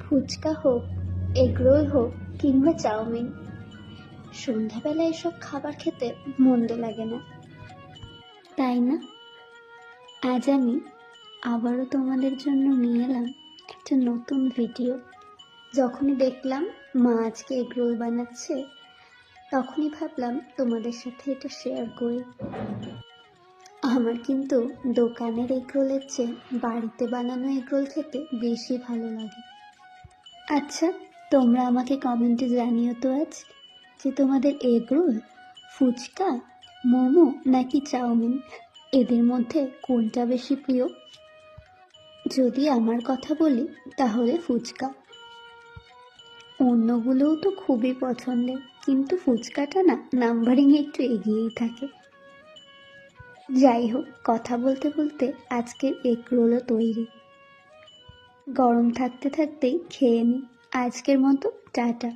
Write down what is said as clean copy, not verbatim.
ফুচকা হোক, এগরোল হোক কিংবা চাউমিন, সন্ধ্যাবেলা এসব খাবার খেতে মন্দ লাগে না, তাই না? আজ আমি আবারও তোমাদের জন্য নিয়ে এলাম একটা নতুন ভিডিও। যখনই দেখলাম মা আজকে এগরোল বানাচ্ছে, তখনই ভাবলাম তোমাদের সাথে এটা শেয়ার করি। আমার কিন্তু দোকানের এগরোলের চেয়ে বাড়িতে বানানো এগরোল খেতে বেশি ভালো লাগে। আচ্ছা, তোমরা আমাকে কমেন্টে জানিও তো আজ যে তোমাদের এগরোল, ফুচকা, মোমো নাকি চাউমিন, এদের মধ্যে কোনটা বেশি প্রিয়? যদি আমার কথা বলি তাহলে ফুচকা। অন্যগুলোও তো খুবই পছন্দের, কিন্তু ফুচকাটা না নাম্বারিংয়ে একটু এগিয়েই থাকে। যাই হোক, কথা বলতে বলতে আজকের এগরোলও তৈরি। গরম থাকতে থাকতেই খেয়ে নিই। আজকের মতো টাটা।